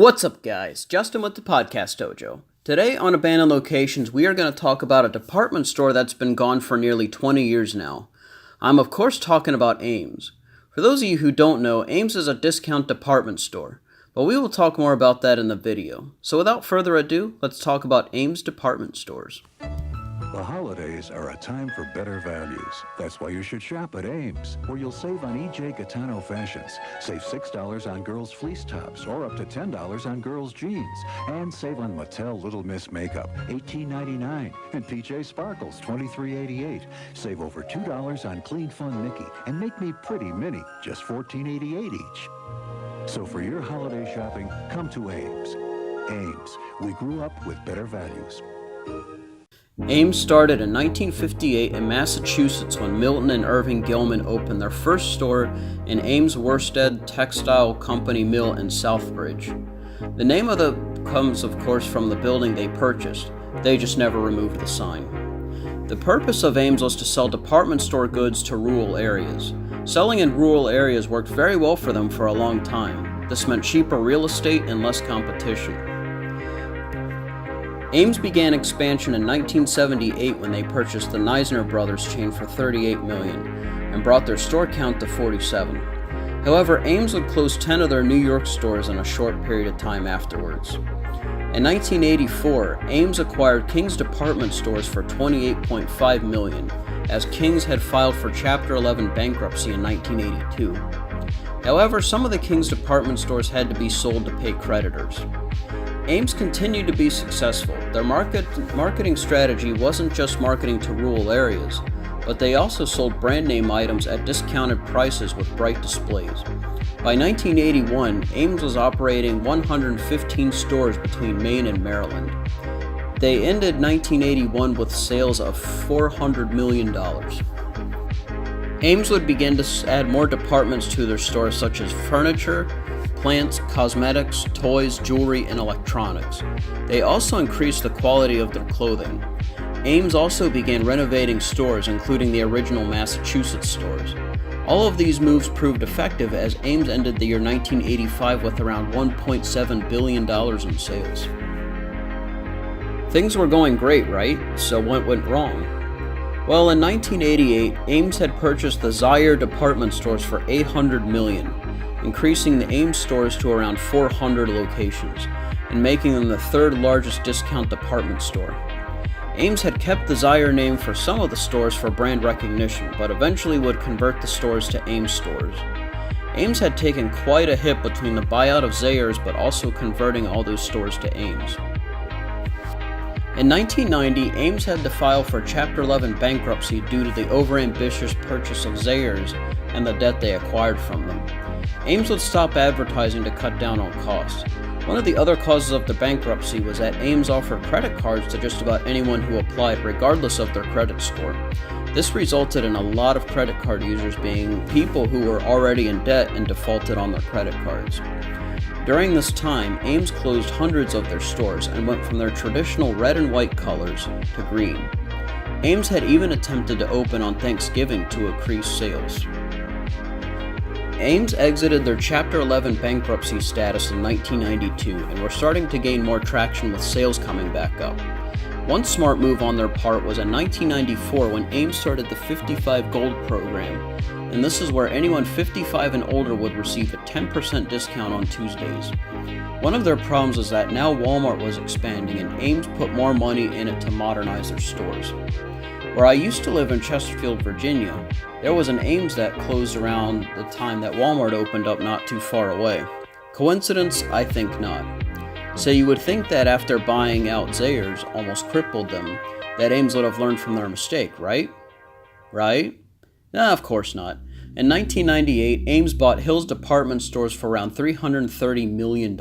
What's up, guys? Justin with the Podcast Dojo. Today on Abandoned Locations, we are going to talk about a department store that's been gone for nearly 20 years now. I'm of course talking about Ames. For those of you who don't know, Ames is a discount department store, but we will talk more about that in the video. So without further ado, let's talk about Ames department stores. The holidays are a time for better values. That's why you should shop at Ames, where you'll save on E.J. Gaetano fashions. Save $6 on girls' fleece tops, or up to $10 on girls' jeans. And save on Mattel Little Miss makeup, $18.99. And PJ Sparkles, $23.88. Save over $2 on Clean Fun Mickey and Make Me Pretty Minnie, just $14.88 each. So for your holiday shopping, come to Ames. Ames, we grew up with better values. Ames started in 1958 in Massachusetts when Milton and Irving Gilman opened their first store in Ames Worsted Textile Company Mill in Southbridge. The name comes of course from the building they purchased. They just never removed the sign. The purpose of Ames was to sell department store goods to rural areas. Selling in rural areas worked very well for them for a long time. This meant cheaper real estate and less competition. Ames began expansion in 1978 when they purchased the Neisner Brothers chain for $38 million and brought their store count to 47. However, Ames would close 10 of their New York stores in a short period of time afterwards. In 1984, Ames acquired King's department stores for $28.5 million, as King's had filed for Chapter 11 bankruptcy in 1982. However, some of the King's department stores had to be sold to pay creditors. Ames continued to be successful. Their marketing strategy wasn't just marketing to rural areas, but they also sold brand name items at discounted prices with bright displays. By 1981, Ames was operating 115 stores between Maine and Maryland. They ended 1981 with sales of $400 million. Ames would begin to add more departments to their stores, such as furniture, plants, cosmetics, toys, jewelry, and electronics. They also increased the quality of their clothing. Ames also began renovating stores, including the original Massachusetts stores. All of these moves proved effective, as Ames ended the year 1985 with around $1.7 billion in sales. Things were going great, right? So what went wrong? Well, in 1988, Ames had purchased the Zaire department stores for $800 million, increasing the Ames stores to around 400 locations, and making them the third largest discount department store. Ames had kept the Zaire name for some of the stores for brand recognition, but eventually would convert the stores to Ames stores. Ames had taken quite a hit between the buyout of Zaire's, but also converting all those stores to Ames. In 1990, Ames had to file for Chapter 11 bankruptcy due to the overambitious purchase of Zaire's and the debt they acquired from them. Ames would stop advertising to cut down on costs. One of the other causes of the bankruptcy was that Ames offered credit cards to just about anyone who applied, regardless of their credit score. This resulted in a lot of credit card users being people who were already in debt and defaulted on their credit cards. During this time, Ames closed hundreds of their stores and went from their traditional red and white colors to green. Ames had even attempted to open on Thanksgiving to increase sales. Ames exited their Chapter 11 bankruptcy status in 1992 and were starting to gain more traction with sales coming back up. One smart move on their part was in 1994 when Ames started the 55 Gold program, and this is where anyone 55 and older would receive a 10% discount on Tuesdays. One of their problems was that now Walmart was expanding and Ames put more money in it to modernize their stores. Where I used to live in Chesterfield, Virginia, there was an Ames that closed around the time that Walmart opened up not too far away. Coincidence? I think not. So you would think that after buying out Zaire's almost crippled them, that Ames would have learned from their mistake, right? Right? Nah, of course not. In 1998, Ames bought Hills department stores for around $330 million.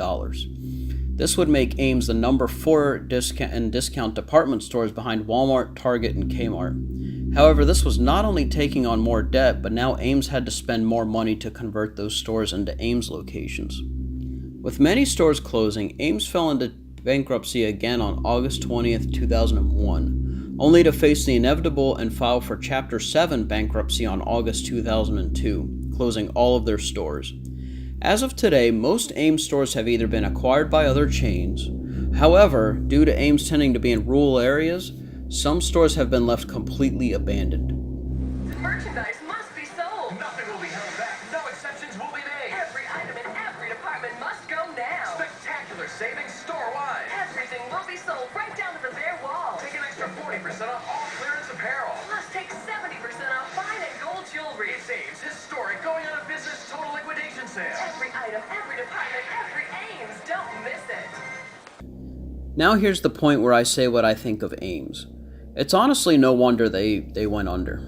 This would make Ames the number 4 discount department stores behind Walmart, Target, and Kmart. However, this was not only taking on more debt, but now Ames had to spend more money to convert those stores into Ames locations. With many stores closing, Ames fell into bankruptcy again on August 20th, 2001, only to face the inevitable and file for Chapter 7 bankruptcy on August 2002, closing all of their stores. As of today, most Ames stores have either been acquired by other chains. However, due to Ames tending to be in rural areas, some stores have been left completely abandoned. Merchandise must be sold. Nothing will be held back. No exceptions will be made. Every item in every department must go now. Spectacular savings store-wide. Everything will be sold right down to the bare wall. Take an extra 40% off all clearance apparel. Plus take 70% off fine and gold jewelry. It's Ames Historic going out of business total liquidation sale. Every item, every department, every Ames. Don't miss it. Now here's the point where I say what I think of Ames. It's honestly no wonder they went under.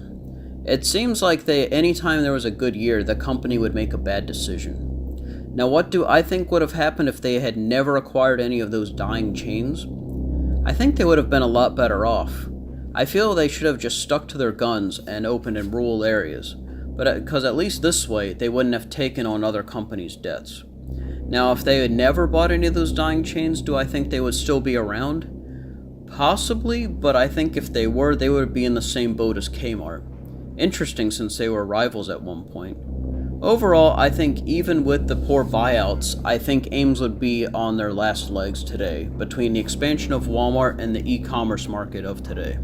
It seems like anytime there was a good year, the company would make a bad decision. Now what do I think would have happened if they had never acquired any of those dying chains? I think they would have been a lot better off. I feel they should have just stuck to their guns and opened in rural areas, because at least this way they wouldn't have taken on other companies' debts. Now, if they had never bought any of those dying chains, do I think they would still be around? Possibly, but I think if they were, they would be in the same boat as Kmart. Interesting, since they were rivals at one point. Overall, I think even with the poor buyouts, I think Ames would be on their last legs today, between the expansion of Walmart and the e-commerce market of today.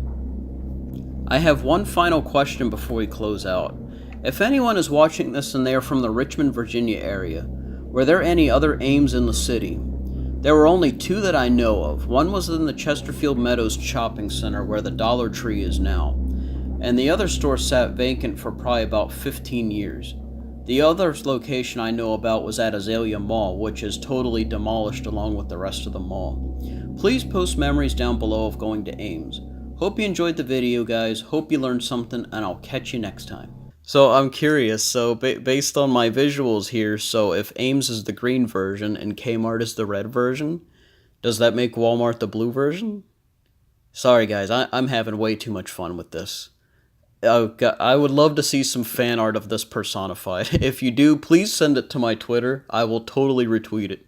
I have one final question before we close out. If anyone is watching this and they are from the Richmond, Virginia area, were there any other Ames in the city? There were only two that I know of. One was in the Chesterfield Meadows Shopping Center where the Dollar Tree is now, and the other store sat vacant for probably about 15 years. The other location I know about was at Azalea Mall, which is totally demolished along with the rest of the mall. Please post memories down below of going to Ames. Hope you enjoyed the video, guys. Hope you learned something, and I'll catch you next time. So I'm curious, so based on my visuals here, so if Ames is the green version and Kmart is the red version, does that make Walmart the blue version? Sorry guys, I'm having way too much fun with this. I would love to see some fan art of this personified. If you do, please send it to my Twitter. I will totally retweet it.